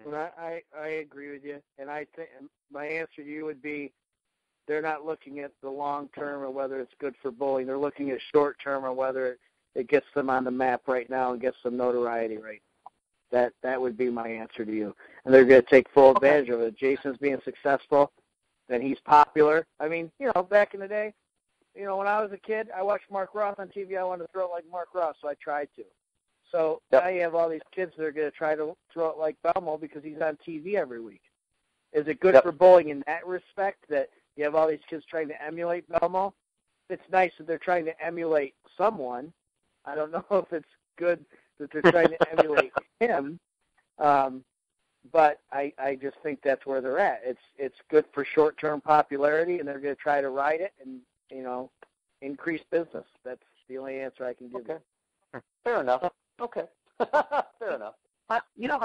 And I agree with you, and I think my answer to you would be they're not looking at the long term or whether it's good for bowling. They're looking at short term or whether it gets them on the map right now and gets some notoriety right now. That would be my answer to you. And they're going to take full advantage of it. Jason's being successful, then he's popular. I mean, back in the day, when I was a kid, I watched Mark Ross on TV. I wanted to throw it like Mark Ross, so I tried to. So now you have all these kids that are going to try to throw it like Belmo because he's on TV every week. Is it good for bowling in that respect that you have all these kids trying to emulate Belmo? It's nice that they're trying to emulate someone. I don't know if it's good that they're trying to emulate him, but I just think that's where they're at. It's good for short-term popularity, and they're going to try to ride it and, increase business. That's the only answer I can give you. Fair enough. Okay. Fair enough. I'm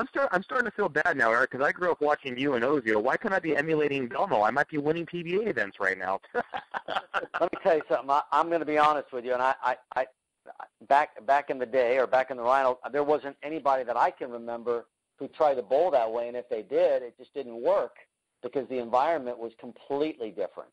starting to feel bad now, Eric, because I grew up watching you and Ozio. Why can't I be emulating Belmo? I might be winning PBA events right now. Let me tell you something. I'm going to be honest with you, and I back in the day or back in the Rhino, there wasn't anybody that I can remember who tried to bowl that way, and if they did, it just didn't work because the environment was completely different.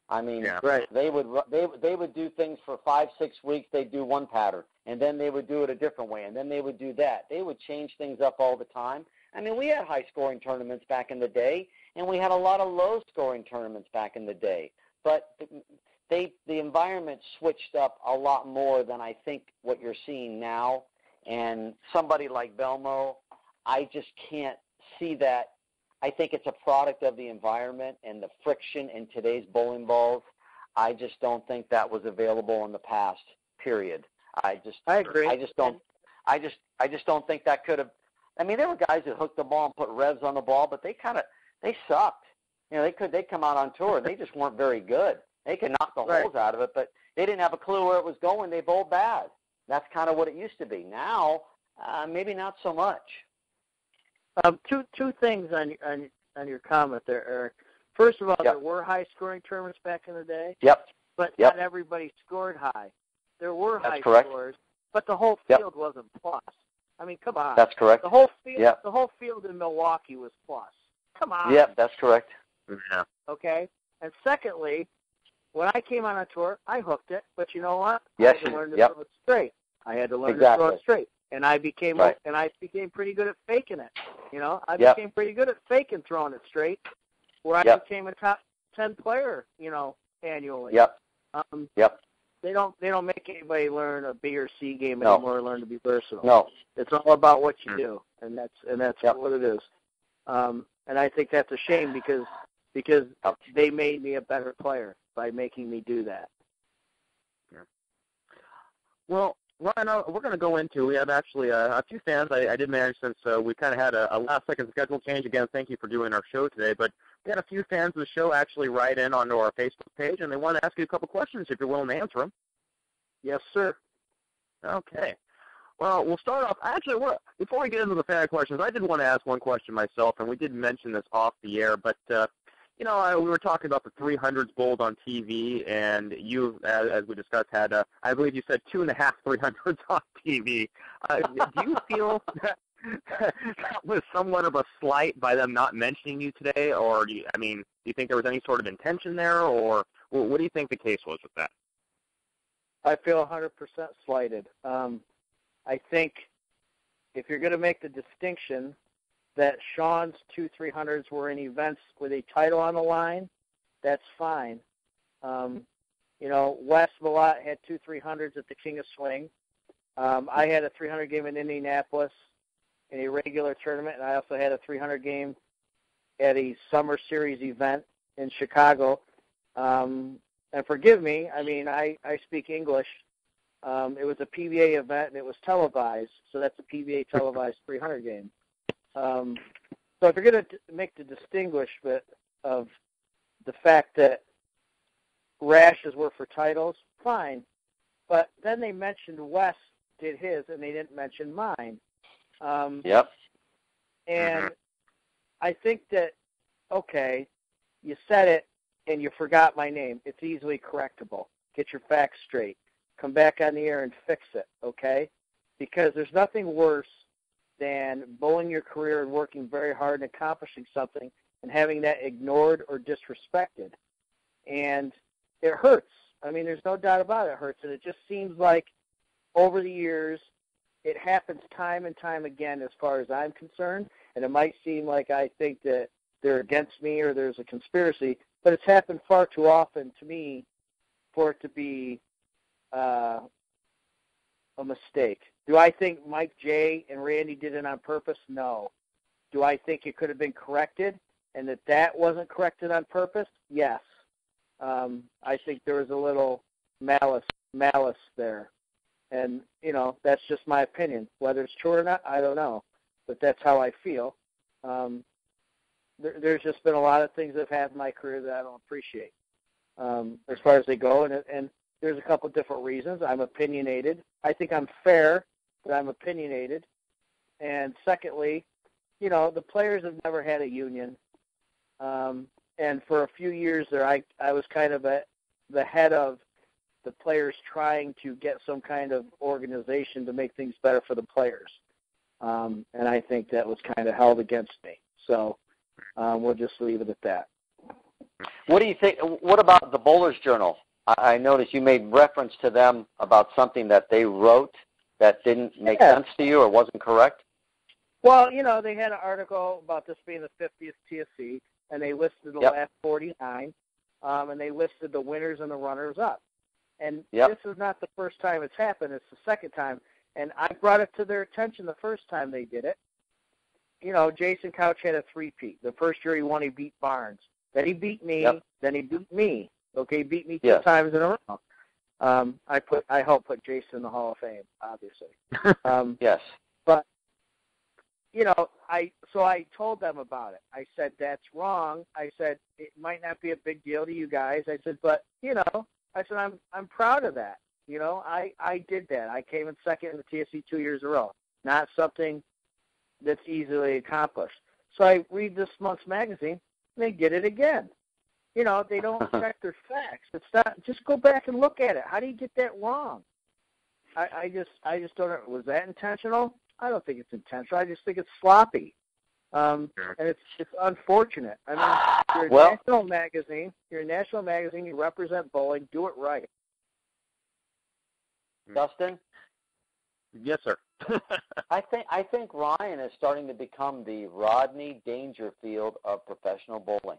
I mean, they would do things for 5-6 weeks. They'd do one pattern, and then they would do it a different way, and then they would do that. They would change things up all the time. I mean, we had high-scoring tournaments back in the day, and we had a lot of low-scoring tournaments back in the day. But the environment switched up a lot more than I think what you're seeing now. And somebody like Belmo, I just can't see that. I think it's a product of the environment and the friction in today's bowling balls. I just don't think that was available in the past. Period. I agree. I just don't think that could have. I mean, there were guys that hooked the ball and put revs on the ball, but they sucked. They come out on tour and they just weren't very good. They could knock the holes out of it, but they didn't have a clue where it was going. They bowled bad. That's kind of what it used to be. Now, maybe not so much. Two things on your comment there, Eric. First of all, there were high-scoring tournaments back in the day. But not everybody scored high. There were high scores, but the whole field wasn't plus. I mean, come on. That's correct. The whole field in Milwaukee was plus. Come on. Yep, that's correct. Yeah. Okay? And secondly, when I came on a tour, I hooked it, but you know what? Yes, I had to learn to throw it straight. I had to learn to throw it straight. And I became pretty good at faking it. I became pretty good at faking throwing it straight, where I became a top 10 player, annually. They don't make anybody learn a B or C game anymore. Learn to be versatile. No, it's all about what you do, and that's what it is. And I think that's a shame because they made me a better player by making me do that. Well, Ryan, we're going to go into, we have actually a few fans. I did manage, since we kind of had a last-second schedule change. Again, thank you for doing our show today. But we had a few fans of the show actually write in onto our Facebook page, and they want to ask you a couple questions if you're willing to answer them. Yes, sir. Okay. Well, we'll start off. Actually, before we get into the fan questions, I did want to ask one question myself, and we did mention this off the air, but we were talking about the 300s bowled on TV, and you, as we discussed, had, I believe you said 2.5 300s on TV. Do you feel that was somewhat of a slight by them not mentioning you today, or do you think there was any sort of intention there, or what do you think the case was with that? I feel 100% slighted. I think if you're going to make the distinction that Sean's 2 300s were in events with a title on the line, that's fine. Wes Malott had 2 300s at the King of Swing. I had a 300 game in Indianapolis in a regular tournament, and I also had a 300 game at a Summer Series event in Chicago. And forgive me, I speak English. It was a PBA event, and it was televised, so that's a PBA televised 300 game. So if you're going to make the distinguishment of the fact that rashes were for titles, fine. But then they mentioned Wes did his, and they didn't mention mine. And I think that, okay, you said it, and you forgot my name. It's easily correctable. Get your facts straight. Come back on the air and fix it, okay? Because there's nothing worse than bowling your career and working very hard and accomplishing something and having that ignored or disrespected. And it hurts. I mean, there's no doubt about it, it hurts. And it just seems like over the years, it happens time and time again as far as I'm concerned. And it might seem like I think that they're against me or there's a conspiracy, but it's happened far too often to me for it to be a mistake. Do I think Mike J. and Randy did it on purpose? No. Do I think it could have been corrected and that wasn't corrected on purpose? Yes. I think there was a little malice there. And, you know, that's just my opinion. Whether it's true or not, I don't know. But that's how I feel. There's just been a lot of things that have happened in my career that I don't appreciate as far as they go. And there's a couple different reasons. I'm opinionated. I think I'm fair, but I'm opinionated. And secondly, you know, the players have never had a union. And for a few years there, I was kind of the head of the players trying to get some kind of organization to make things better for the players. And I think that was kind of held against me. So we'll just leave it at that. What do you think? What about the Bowler's Journal? I noticed you made reference to them about something that they wrote that didn't make sense to you or wasn't correct? Well, you know, they had an article about this being the 50th TSC, and they listed the last 49, and they listed the winners and the runners-up. And this is not the first time it's happened. It's the second time. And I brought it to their attention the first time they did it. You know, Jason Couch had a three-peat. The first year he won, he beat Barnes. Then he beat me. Then he beat me. Okay, he beat me two times in a row. I helped put Jason in the Hall of Fame, obviously. Yes. But, you know, I told them about it. I said, that's wrong. I said, it might not be a big deal to you guys. I said, but, you know, I said, I'm proud of that. You know, I did that. I came in second in the TSC 2 years in a row. Not something that's easily accomplished. So I read this month's magazine, and they did it again. You know, they don't check their facts. It's not. Just go back and look at it. How do you get that wrong? I just don't know. Was that intentional? I don't think it's intentional. I just think it's sloppy. And it's unfortunate. I mean, you're a national magazine. You're a national magazine. You represent bowling. Do it right. Dustin? Yes, sir. I think Ryan is starting to become the Rodney Dangerfield of professional bowling.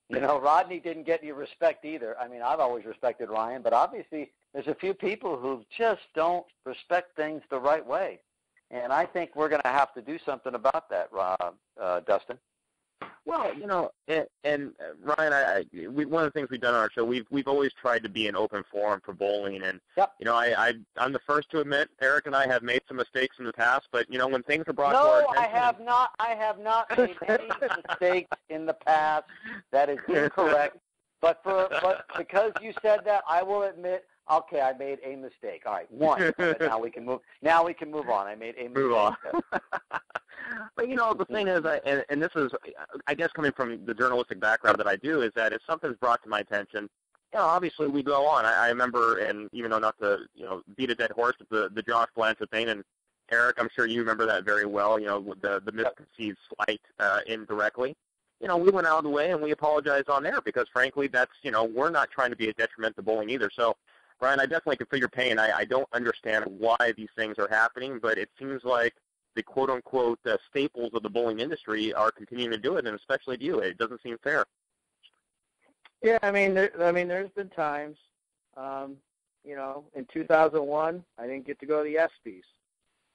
You know, Rodney didn't get any respect either. I mean, I've always respected Ryan, but obviously there's a few people who just don't respect things the right way. And I think we're going to have to do something about that, Dustin. Well, you know, and Ryan, one of the things we've done on our show, we've always tried to be an open forum for bowling, and you know, I'm the first to admit, Eric and I have made some mistakes in the past, but you know, when things are brought to our attention, I have not made any mistakes in the past. That is incorrect. But because you said that, I will admit, okay, I made a mistake. All right, one. Now we can move. Now we can move on. I made a mistake. Move on. But you know, the thing is, and this is, I guess, coming from the journalistic background that I do, is that if something's brought to my attention, you know, obviously we go on. I remember, and even though not to, you know, beat a dead horse, but the Josh Blanchett thing, and Eric, I'm sure you remember that very well. You know, with the misconceived slight indirectly. You know, we went out of the way and we apologized on air because, frankly, that's, you know, we're not trying to be a detriment to bowling either. So, Brian, I definitely can feel your pain. I don't understand why these things are happening, but it seems like the quote-unquote staples of the bowling industry are continuing to do it, and especially to you. It doesn't seem fair. Yeah, I mean, there's been times, you know, in 2001, I didn't get to go to the ESPYs.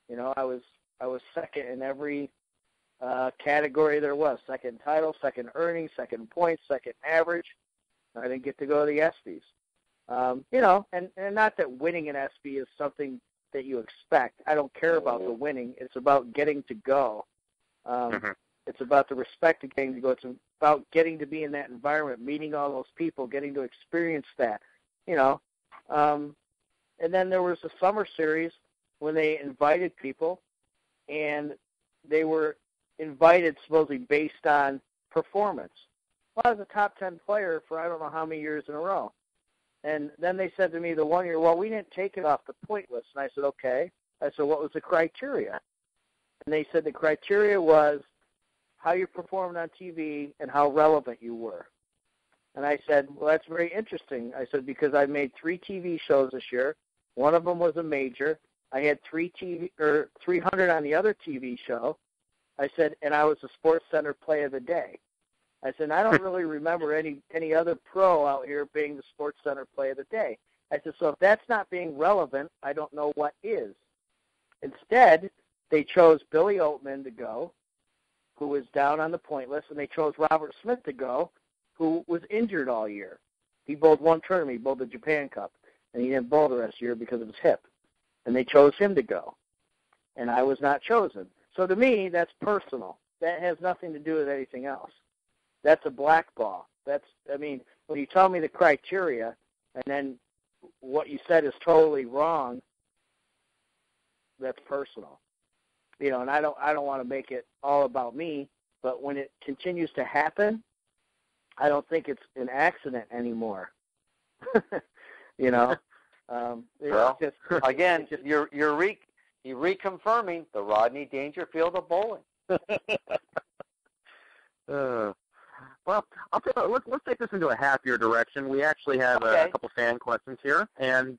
You know, I was second in every category there was. Second title, second earnings, second points, second average. I didn't get to go to the ESPYs. You know, and not that winning an ESPY is something that you expect. I don't care about the winning. It's about getting to go. It's about the respect of getting to go. It's about getting to be in that environment, meeting all those people, getting to experience that, you know. And then there was the summer series when they invited people, and they were invited supposedly based on performance. Well, I was a top 10 player for I don't know how many years in a row. And then they said to me the one year, well, we didn't take it off the point list. And I said, okay. I said, what was the criteria? And they said the criteria was how you performed on TV and how relevant you were. And I said, well, that's very interesting. I said, because I made 3 TV shows this year. One of them was a major. I had 300 on the other TV show. I said, and I was the Sports Center Play of the Day. I said, I don't really remember any other pro out here being the Sports Center Play of the Day. I said, so if that's not being relevant, I don't know what is. Instead, they chose Billy Oatman to go, who was down on the point list, and they chose Robert Smith to go, who was injured all year. He bowled one tournament. He bowled the Japan Cup, and he didn't bowl the rest of the year because of his hip. And they chose him to go, and I was not chosen. So to me, that's personal. That has nothing to do with anything else. That's a blackball. When you tell me the criteria, and then what you said is totally wrong, that's personal. And I don't want to make it all about me, but when it continues to happen, I don't think it's an accident anymore. Well, again, you're reconfirming the Rodney Dangerfield of bowling. Well, I'll tell you, let's take this into a happier direction. We actually have a couple fan questions here, and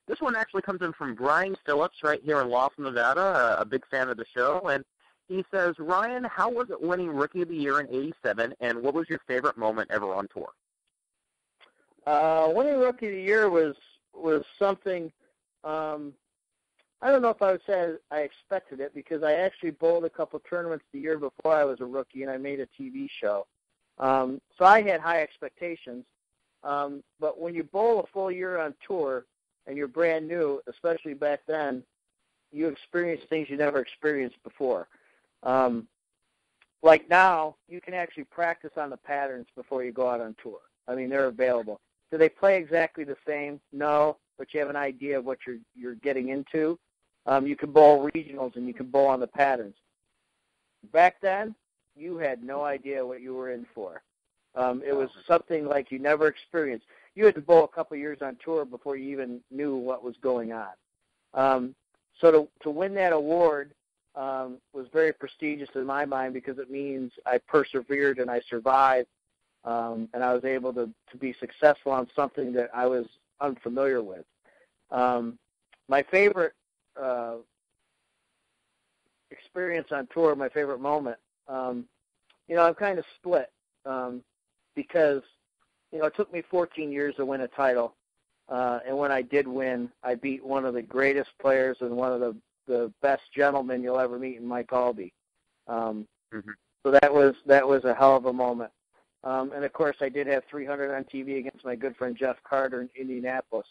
this one actually comes in from Brian Phillips right here in Laughlin, Nevada, a big fan of the show, and he says, Ryan, how was it winning Rookie of the Year in '87, and what was your favorite moment ever on tour? Winning Rookie of the Year was something, I don't know if I would say I expected it, because I actually bowled a couple tournaments the year before I was a rookie, and I made a TV show. So I had high expectations. But when you bowl a full year on tour and you're brand new, especially back then, you experience things you never experienced before. Like now, you can actually practice on the patterns before you go out on tour. I mean, they're available. Do they play exactly the same? No, but you have an idea of what you're getting into. You can bowl regionals and you can bowl on the patterns. Back then, you had no idea what you were in for. It was something like you never experienced. You had to bowl a couple of years on tour before you even knew what was going on. So to win that award was very prestigious in my mind, because it means I persevered and I survived, and I was able to be successful on something that I was unfamiliar with. My favorite experience on tour, my favorite moment, I'm kind of split, because it took me 14 years to win a title, and when I did win, I beat one of the greatest players and one of the best gentlemen you'll ever meet in Mike Albee. So that was a hell of a moment. And of course, I did have 300 on TV against my good friend Jeff Carter in Indianapolis,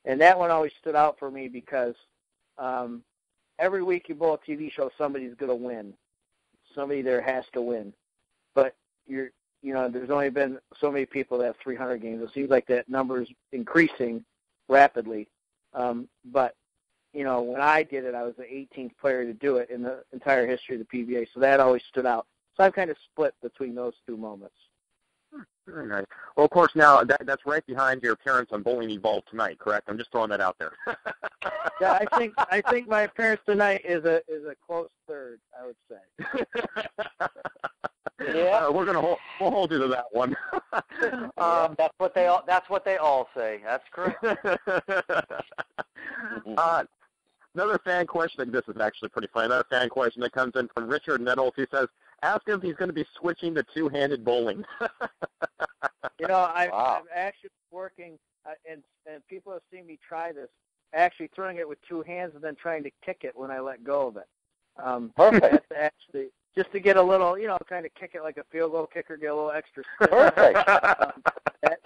and that one always stood out for me because every week you bowl a TV show, somebody's going to win. Somebody there has to win, but there's only been so many people that have 300 games. It seems like that number is increasing rapidly. But when I did it, I was the 18th player to do it in the entire history of the PBA, so that always stood out. So I'm kind of split between those two moments. Very nice. Well, of course, now that's right behind your appearance on Bowling Evolved tonight, correct? I'm just throwing that out there. Yeah, I think my appearance tonight is a close third, I would say. Yeah, we'll hold you to that one. That's what they all say. That's correct. Another fan question. This is actually pretty funny. Another fan question that comes in from Richard Nettles. He says, "Ask him if he's going to be switching to two-handed bowling." I'm actually working, and people have seen me try this. Actually, throwing it with two hands and then trying to kick it when I let go of it. Perfect. That's actually just to get a little, kind of kick it like a field goal kicker, get a little extra. Perfect.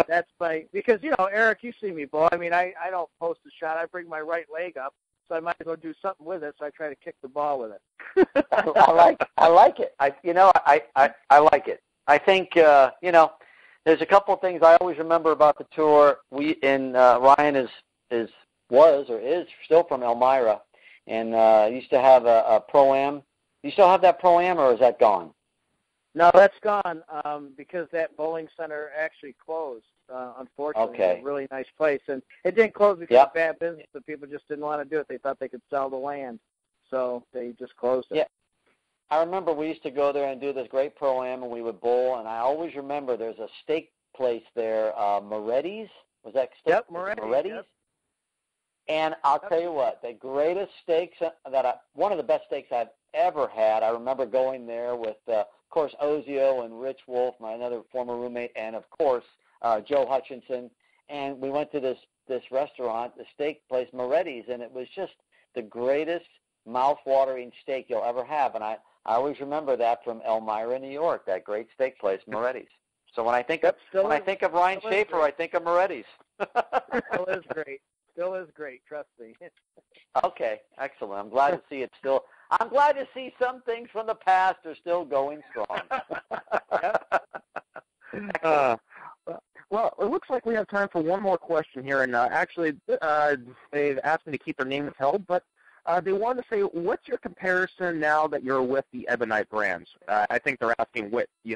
That's because Eric, you see me bowl. I mean, I don't post a shot. I bring my right leg up, so I might as well do something with it. So I try to kick the ball with it. I like it. I like it. I think there's a couple of things I always remember about the tour. Ryan is still from Elmira, and used to have a pro-am. You still have that pro-am, or is that gone? No, that's gone because that bowling center actually closed. Unfortunately, Okay. It's a really nice place, and it didn't close because of bad business. The people just didn't want to do it. They thought they could sell the land, so they just closed it. Yeah. I remember we used to go there and do this great pro-am, and we would bowl, and I always remember there's a steak place there, Moretti's. Was that steak? Yep, Moretti's. Yep. And I'll tell you what, the greatest steaks one of the best steaks I've ever had. I remember going there with, of course, Ozio and Rich Wolf, my another former roommate, and of course Joe Hutchinson. And we went to this restaurant, the steak place, Moretti's, and it was just the greatest mouth-watering steak you'll ever have. And I always remember that from Elmira, New York, that great steak place, Moretti's. So when I think of Ryan Shafer, I think of Moretti's. Still is great. Still is great. Trust me. Okay, excellent. I'm glad to see it still. I'm glad to see some things from the past are still going strong. Well, it looks like we have time for one more question here, and actually they've asked me to keep their names held, but they wanted to say, what's your comparison now that you're with the Ebonite brands? I think they're asking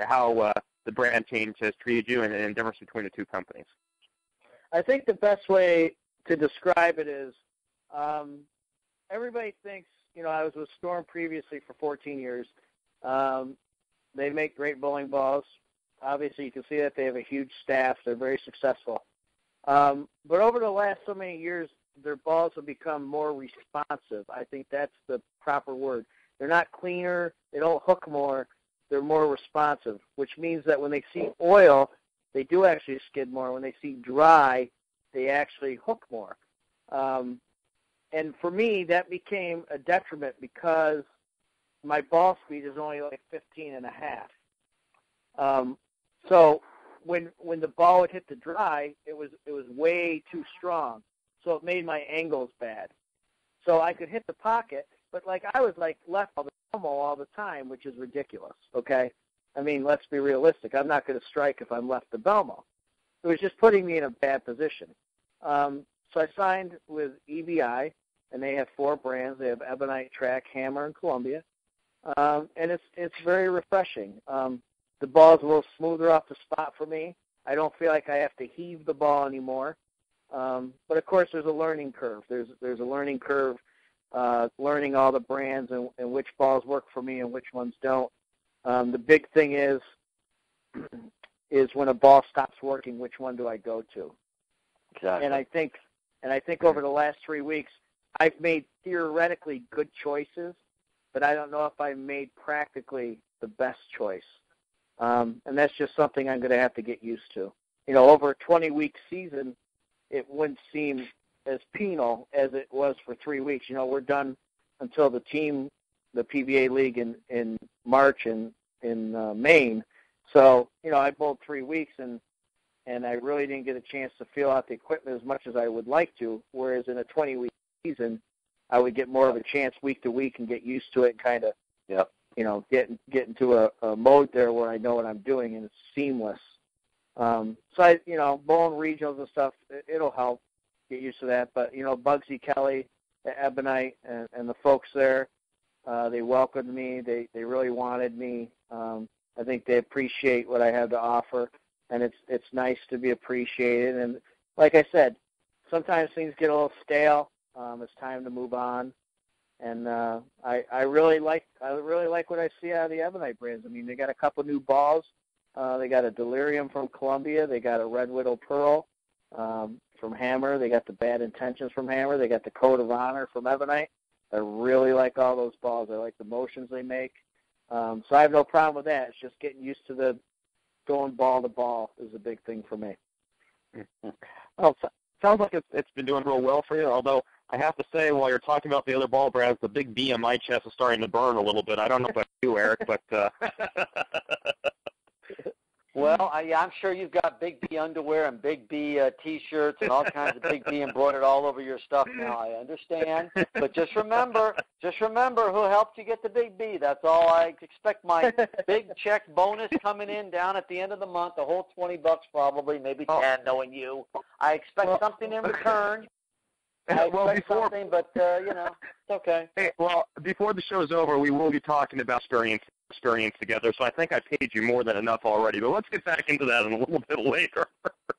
how the brand change has treated you and the difference between the two companies. I think the best way to describe it is everybody thinks, I was with Storm previously for 14 years. They make great bowling balls. Obviously, you can see that they have a huge staff. They're very successful. But over the last so many years, their balls have become more responsive. I think that's the proper word. They're not cleaner. They don't hook more. They're more responsive, which means that when they see oil, they do actually skid more. When they see dry, they actually hook more. And for me, that became a detriment because my ball speed is only like 15 and a half. So when the ball would hit the dry, it was way too strong. So it made my angles bad. So I could hit the pocket, but I was left on the Belmo all the time, which is ridiculous, okay? I mean, let's be realistic. I'm not going to strike if I'm left the Belmo. It was just putting me in a bad position. So I signed with EBI, and they have 4 brands. They have Ebonite, Track, Hammer, and Columbia. And it's very refreshing. The ball's a little smoother off the spot for me. I don't feel like I have to heave the ball anymore. But of course, there's a learning curve. There's a learning curve, learning all the brands and which balls work for me and which ones don't. The big thing is when a ball stops working, which one do I go to? Exactly. And I think over the last 3 weeks, I've made theoretically good choices, but I don't know if I made practically the best choice. And that's just something I'm going to have to get used to. Over a 20-week season, it wouldn't seem as penal as it was for 3 weeks. We're done until the PBA League in March in Maine. So, I bowled 3 weeks, and I really didn't get a chance to feel out the equipment as much as I would like to, whereas in a 20-week season, I would get more of a chance week to week and get used to it and kind of, get into a mode there where I know what I'm doing and it's seamless. So bowling regionals and stuff, it'll help get used to that. But, Bugsy Kelly at Ebonite and the folks there, they welcomed me. They really wanted me. I think they appreciate what I have to offer, and it's nice to be appreciated. And like I said, sometimes things get a little stale. It's time to move on. And I really like what I see out of the Ebonite brands. I mean, they got a couple new balls. They got a Delirium from Columbia. They got a Red Widow Pearl from Hammer. They got the Bad Intentions from Hammer. They got the Code of Honor from Ebonite. I really like all those balls. I like the motions they make. So I have no problem with that. It's just getting used to the going ball to ball is a big thing for me. Well, sounds like it's been doing real well for you, although I have to say, while you're talking about the other ball brands, the big B on my chest is starting to burn a little bit. I don't know about you, Eric, but... Well, I'm sure you've got Big B underwear and Big B T-shirts and all kinds of Big B embroidered all over your stuff now. I understand, but just remember who helped you get the Big B. That's all I expect. My big check bonus coming in down at the end of the month, the whole $20 probably, maybe 10, knowing you. I expect something in return. Something, but it's okay. Hey, well, before the show's over, we will be talking about experience. experience together, so I think I paid you more than enough already. But let's get back into that in a little bit later.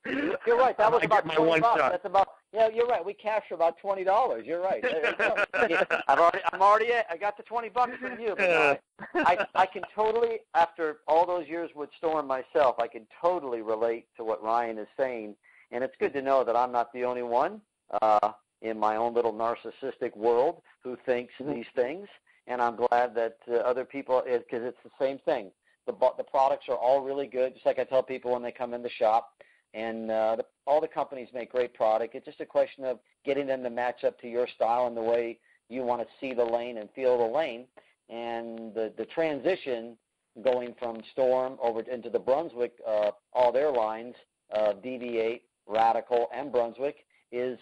You're right. That was about my $20. one shot. That's about, yeah, you're right. We captured about $20. You're right. I got the $20 from you. But no, I can totally, after all those years with Storm myself, I can totally relate to what Ryan is saying. And it's good to know that I'm not the only one in my own little narcissistic world who thinks these things. And I'm glad that other people, because it's the same thing. The products are all really good, just like I tell people when they come in the shop. And all the companies make great product. It's just a question of getting them to match up to your style and the way you want to see the lane and feel the lane. And the transition going from Storm over into the Brunswick, all their lines, DV8, Radical, and Brunswick, is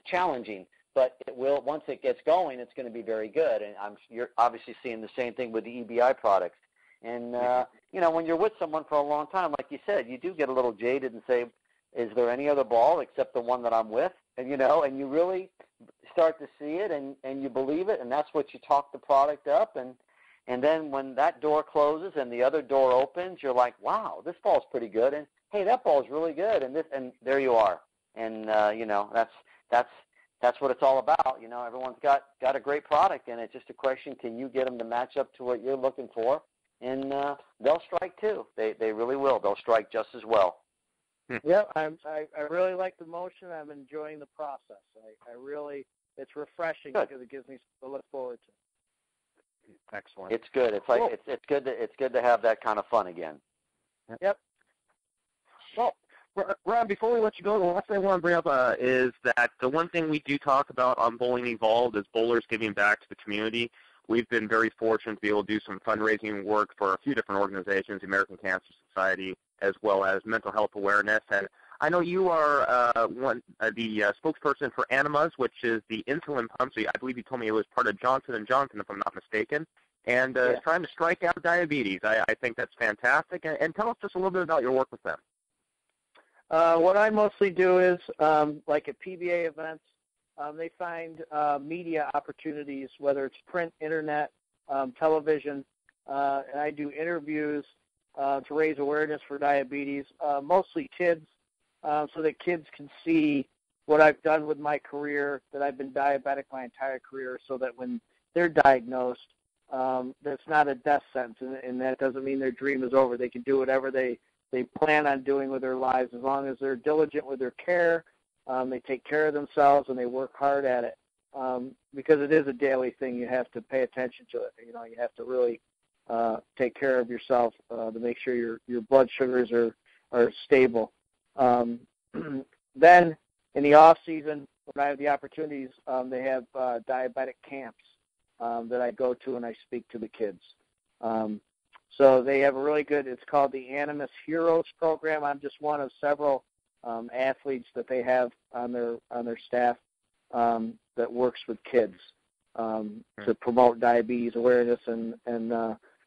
challenging. But it will, once it gets going, it's going to be very good. And you're obviously seeing the same thing with the EBI products. And, you know, when you're with someone for a long time, like you said, you do get a little jaded and say, is there any other ball except the one that I'm with? And, you know, and you really start to see it and you believe it, and that's what you talk the product up. And then when that door closes and the other door opens, you're like, wow, this ball's pretty good. And, hey, that ball's really good. And there you are. And, you know, that's what it's all about. You know, everyone's got a great product, and it's just a question, can you get them to match up to what you're looking for? And they'll strike too. They really will. They'll strike just as well. Yeah, I really like the motion. I'm enjoying the process. I really, it's refreshing because it gives me something to look forward to. Excellent. It's good. It's like cool. It's good to have that kind of fun again. Yep. Well, Ron, before we let you go, the last thing I want to bring up is that the one thing we do talk about on Bowling Evolved is bowlers giving back to the community. We've been very fortunate to be able to do some fundraising work for a few different organizations, the American Cancer Society, as well as mental health awareness. And I know you are the spokesperson for Animas, which is the insulin pump. So I believe you told me it was part of Johnson & Johnson, if I'm not mistaken, and trying to strike out diabetes. I think that's fantastic. And tell us just a little bit about your work with them. What I mostly do is, like at PBA events, they find media opportunities, whether it's print, internet, television, and I do interviews to raise awareness for diabetes, mostly kids, so that kids can see what I've done with my career, that I've been diabetic my entire career, so that when they're diagnosed, that's not a death sentence, and that doesn't mean their dream is over. They can do whatever they plan on doing with their lives as long as they're diligent with their care. They take care of themselves, and they work hard at it, because it is a daily thing. You have to pay attention to it. You know, you have to really take care of yourself to make sure your blood sugars are stable. Then in the off season, when I have the opportunities, they have diabetic camps that I go to, and I speak to the kids. So they have a really good, it's called the Animas Heroes program. I'm just one of several athletes that they have on their staff that works with kids to promote diabetes awareness and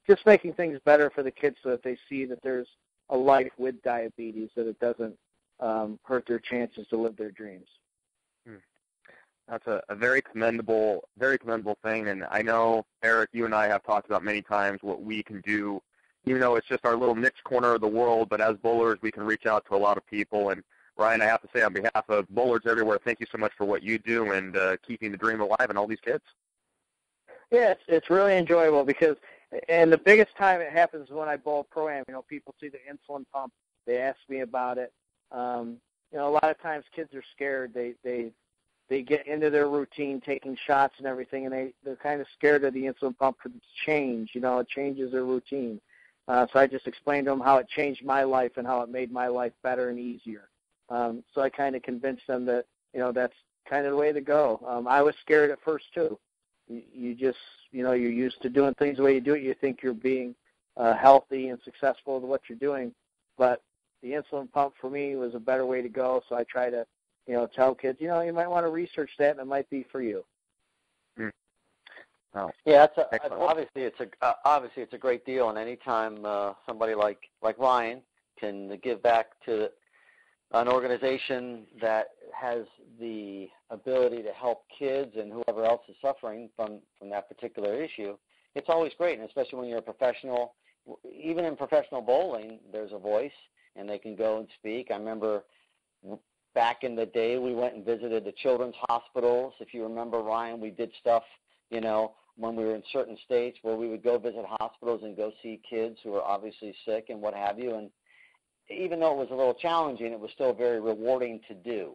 just making things better for the kids so that they see that there's a life with diabetes, that it doesn't hurt their chances to live their dreams. That's a very commendable thing, and I know, Eric, you and I have talked about many times what we can do, even though it's just our little niche corner of the world, but as bowlers we can reach out to a lot of people. And Ryan, I have to say on behalf of bowlers everywhere, thank you so much for what you do and keeping the dream alive in all these kids. Yeah, it's really enjoyable because, and the biggest time it happens is when I bowl Pro-Am. You know, people see the insulin pump, they ask me about it. You know, a lot of times kids are scared. They get into their routine, taking shots and everything, and they're kind of scared of the insulin pump because it's change. You know, it changes their routine. So I just explained to them how it changed my life and how it made my life better and easier. So I kind of convinced them that, you know, that's kind of the way to go. I was scared at first too. You just, you know, you're used to doing things the way you do it. You think you're being healthy and successful with what you're doing. But the insulin pump for me was a better way to go. So I try to, you know, tell kids, you know, you might want to research that, and it might be for you. Oh, yeah, obviously it's a great deal, and anytime somebody like Ryan can give back to an organization that has the ability to help kids and whoever else is suffering from that particular issue, it's always great, and especially when you're a professional. Even in professional bowling, there's a voice, and they can go and speak. I remember back in the day, we went and visited the children's hospitals. If you remember, Ryan, we did stuff, when we were in certain states where we would go visit hospitals and go see kids who were obviously sick and what have you. And even though it was a little challenging, it was still very rewarding to do.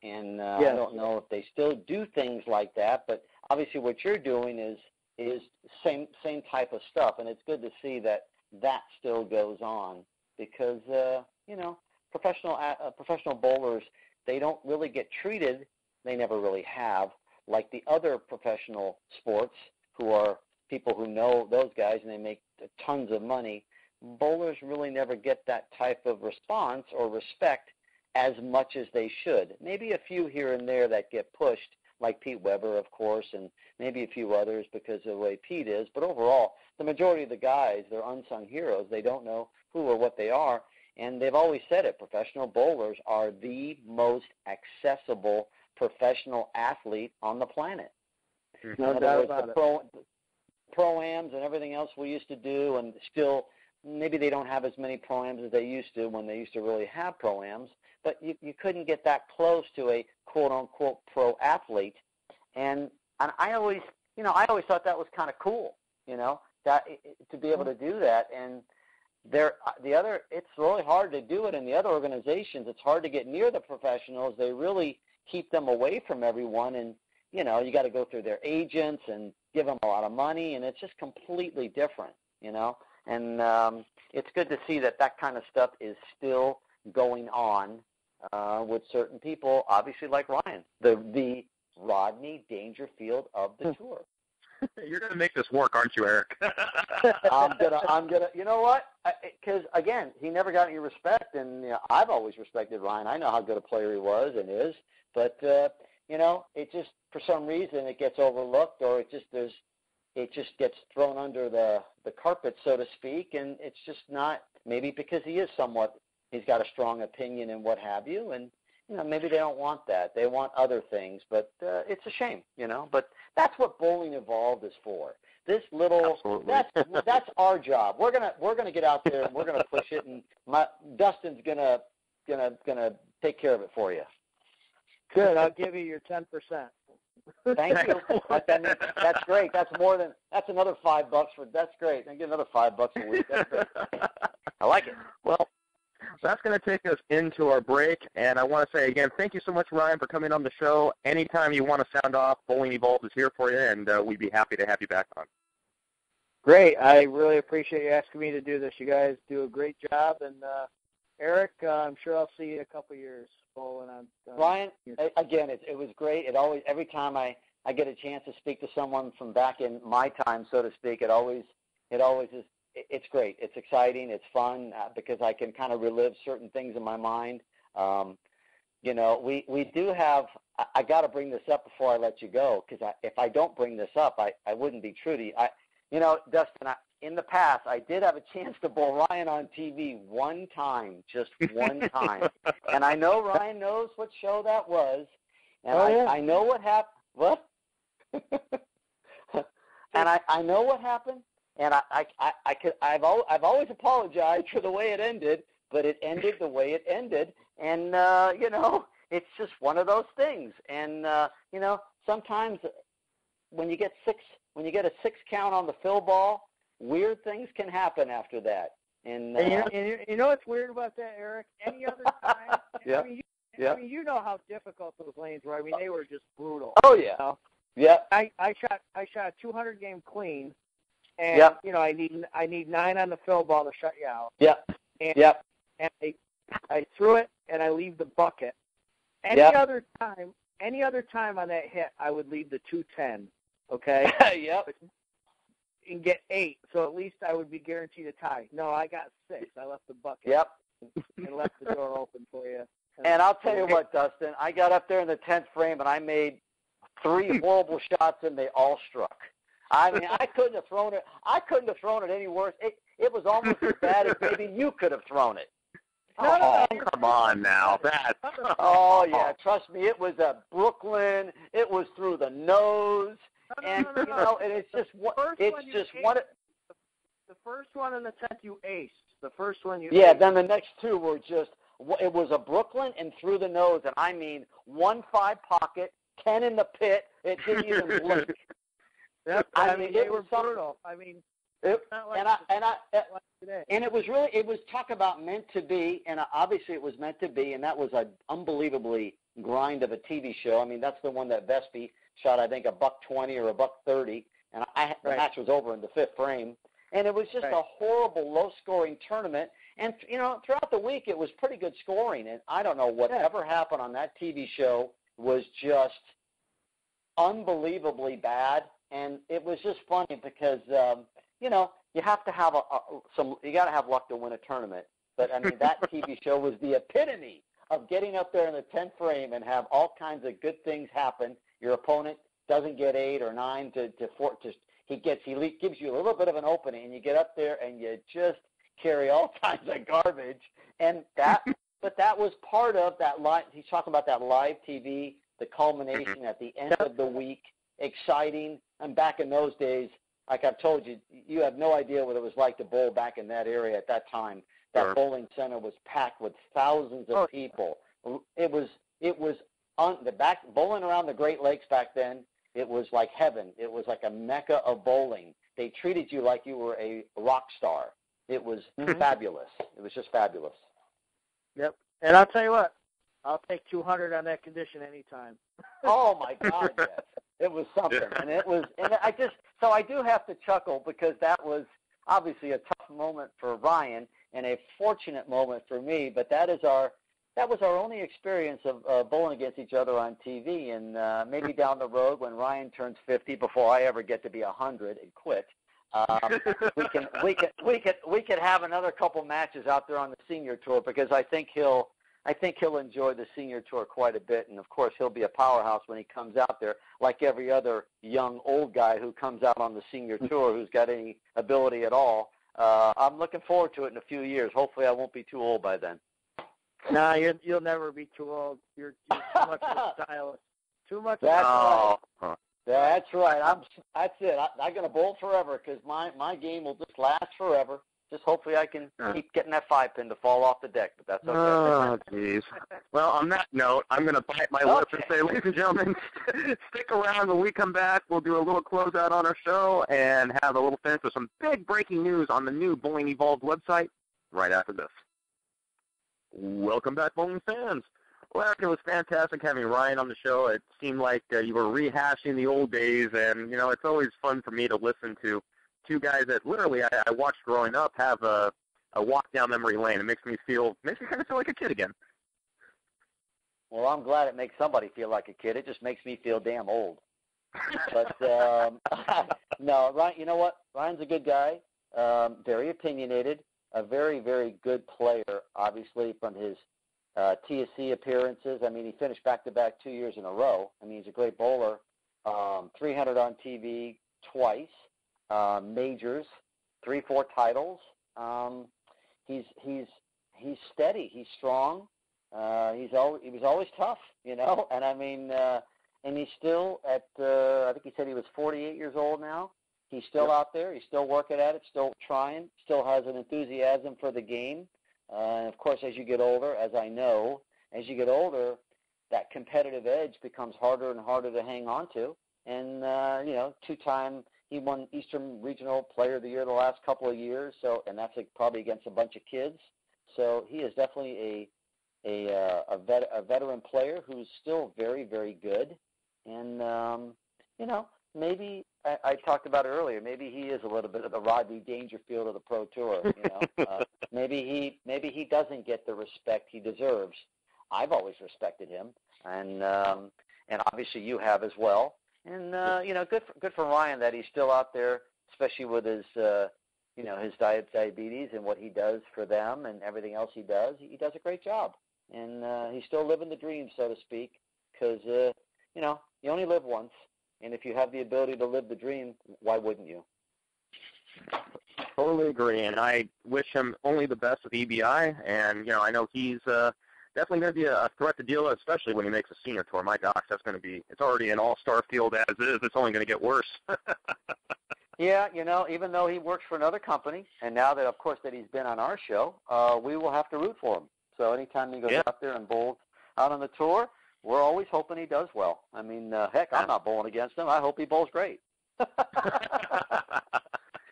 And yes. I don't know if they still do things like that, but obviously what you're doing is same type of stuff, and it's good to see that still goes on because professional bowlers, they don't really get treated, they never really have, like the other professional sports who are people who know those guys and they make tons of money. Bowlers really never get that type of response or respect as much as they should. Maybe a few here and there that get pushed, like Pete Weber, of course, and maybe a few others because of the way Pete is. But overall, the majority of the guys, they're unsung heroes. They don't know who or what they are. And they've always said it, professional bowlers are the most accessible professional athlete on the planet. No doubt about it. Pro-ams and everything else we used to do, and still maybe they don't have as many pro-ams as they used to when they used to really have pro-ams, but you couldn't get that close to a quote-unquote pro athlete. And I always thought that was kind of cool, that to be able to do that. And it's really hard to do it in the other organizations. It's hard to get near the professionals. They really keep them away from everyone, and you got to go through their agents and give them a lot of money, and it's just completely different, And it's good to see that kind of stuff is still going on with certain people, obviously like Ryan, the Rodney Dangerfield of the tour. You're going to make this work, aren't you, Eric? I'm gonna. You know what? Because again, he never got any respect, and I've always respected Ryan. I know how good a player he was and is, but it just for some reason it gets overlooked, or it just gets thrown under the carpet, so to speak, and it's just not. Maybe because he's got a strong opinion and what have you, and maybe they don't want that. They want other things, but it's a shame, But that's what Bowling Evolved is for. This little that's our job. We're gonna get out there and we're gonna push it, and Dustin's gonna take care of it for you. Good. I'll give you your 10%. Thank you. That's great. That's another $5 for. That's great. I get another $5 a week. That's great. I like it. Well, that's going to take us into our break, and I want to say again, thank you so much, Ryan, for coming on the show. Anytime you want to sound off, Bowling Evolved is here for you, and we'd be happy to have you back on. Great. I really appreciate you asking me to do this. You guys do a great job, and Eric, I'm sure I'll see you in a couple of years bowling on. Ryan, again, it was great. Every time I get a chance to speak to someone from back in my time, so to speak, it always is. It's great. It's exciting. It's fun because I can kind of relive certain things in my mind. We do have – I got to bring this up before I let you go because if I don't bring this up, I wouldn't be true to you. Dustin, in the past, I did have a chance to bowl Ryan on TV one time, just one time. And I know Ryan knows what show that was. And I know what happened. What? And I know what happened. And I've always apologized for the way it ended, but it ended the way it ended, and it's just one of those things. And sometimes when you get a 6 count on the fill ball, weird things can happen after that. And you know what's weird about that, Eric? Any other time? Yeah. I mean, you know how difficult those lanes were. I mean, they were just brutal. Oh yeah. Yeah. I shot a 200 game clean. And yep. I need 9 on the fill ball to shut you out. Yep. And I threw it and I leave the bucket. Any other time on that hit, I would leave the 210. Okay. Yep. And get 8, so at least I would be guaranteed a tie. No, I got 6. I left the bucket. Yep. And left the door open for you. And I'll tell you what, Dustin, I got up there in the 10th frame and I made 3 horrible shots and they all struck. I mean, I couldn't have thrown it. I couldn't have thrown it any worse. It was almost as bad as maybe you could have thrown it. Oh, come on now. Oh, yeah. Trust me, it was a Brooklyn. It was through the nose. And you know, and it's just what it's just what. The first one and the 10th you aced. The first one you Yeah, aced. then the next two were just, it was a Brooklyn and through the nose, and I mean 1-5 pocket, 10 in the pit. It didn't even blink. Yep, I mean they were brutal. I mean, it's not like and it was really, it was talk about meant to be, and obviously it was meant to be, and that was an unbelievably grind of a TV show. I mean, that's the one that Vespi shot, I think, $120 or $130, and the match was over in the fifth frame. And it was just a horrible, low-scoring tournament. And, you know, throughout the week it was pretty good scoring. And I don't know whatever happened on that TV show was just unbelievably bad. And it was just funny because, you know, you have to have you got to have luck to win a tournament. But, I mean, that TV show was the epitome of getting up there in the 10th frame and have all kinds of good things happen. Your opponent doesn't get 8 or 9 to he gives you a little bit of an opening, and you get up there and you just carry all kinds of garbage. And but that was part of that live. He's talking about that live TV, the culmination at the end of the week, exciting. And back in those days, like I've told you, you have no idea what it was like to bowl back in that area at that time. That bowling center was packed with thousands of people. It was bowling around the Great Lakes back then. It was like heaven. It was like a mecca of bowling. They treated you like you were a rock star. It was fabulous. It was just fabulous. Yep. And I'll tell you what, I'll take 200 on that condition anytime. Oh my God, yes. It was something. And I do have to chuckle because that was obviously a tough moment for Ryan and a fortunate moment for me, but that was our only experience of bowling against each other on TV, and maybe down the road when Ryan turns 50, before I ever get to be 100 and quit, we could have another couple matches out there on the senior tour, because I think he'll enjoy the senior tour quite a bit, and of course he'll be a powerhouse when he comes out there, like every other young old guy who comes out on the senior tour who's got any ability at all. I'm looking forward to it in a few years. Hopefully I won't be too old by then. Nah, you'll never be too old. You're too much of a stylist. Too much. That's right. That's right. That's it. I'm going to bowl forever because my game will just last forever. Just hopefully I can keep getting that 5-pin to fall off the deck, but that's okay. Oh, jeez. Well, on that note, I'm going to bite my lip and say, ladies and gentlemen, stick around when we come back. We'll do a little closeout on our show and have a little finish with some big breaking news on the new Bowling Evolved website right after this. Welcome back, bowling fans. Well, it was fantastic having Ryan on the show. It seemed like you were rehashing the old days, and, you know, it's always fun for me to listen to two guys that literally I watched growing up have a walk down memory lane. It makes me kind of feel like a kid again. Well, I'm glad it makes somebody feel like a kid. It just makes me feel damn old. But, no, Ryan, you know what? Ryan's a good guy, very opinionated. A very, very good player, obviously, from his TSC appearances. I mean, he finished back-to-back 2 years in a row. I mean, he's a great bowler. 300 on TV twice, majors, 3-4 titles. He's steady. He's strong. He was always tough, you know. And I mean, and he's still at. I think he said he was 48 years old now. He's still out there. He's still working at it, still trying, still has an enthusiasm for the game. And, of course, as you get older, as I know, as you get older, that competitive edge becomes harder and harder to hang on to. And, you know, he won Eastern Regional Player of the Year the last couple of years, and that's probably against a bunch of kids. So he is definitely a veteran player who's still very, very good. And, you know, maybe I talked about it earlier. Maybe he is a little bit of the Rodney Dangerfield of the Pro Tour. You know, maybe he doesn't get the respect he deserves. I've always respected him, and obviously you have as well. And you know, good for Ryan that he's still out there, especially with his you know, his diabetes and what he does for them and everything else he does. He does a great job, and he's still living the dream, so to speak, because you know, you only live once. And if you have the ability to live the dream, why wouldn't you? Totally agree, and I wish him only the best with EBI. And, you know, I know he's definitely going to be a threat to deal with, especially when he makes a senior tour. My gosh, it's already an all-star field as is. It's only going to get worse. Yeah, even though he works for another company, and now that, of course, that he's been on our show, we will have to root for him. So anytime he goes out there and bowls out on the tour, we're always hoping he does well. I mean, heck, I'm not bowling against him. I hope he bowls great.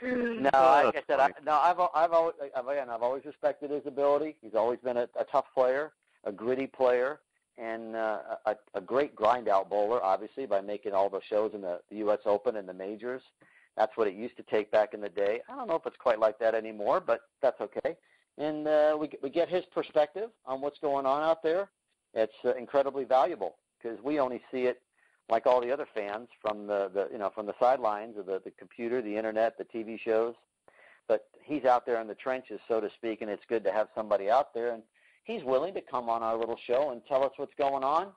No, like I said, I've always respected his ability. He's always been a tough player, a gritty player, and a great grind-out bowler, obviously, by making all the shows in the U.S. Open and the majors. That's what it used to take back in the day. I don't know if it's quite like that anymore, but that's okay. And we get his perspective on what's going on out there. It's incredibly valuable because we only see it like all the other fans from from the sidelines of the computer, the internet, the TV shows. But he's out there in the trenches, so to speak, and it's good to have somebody out there. And he's willing to come on our little show and tell us what's going on.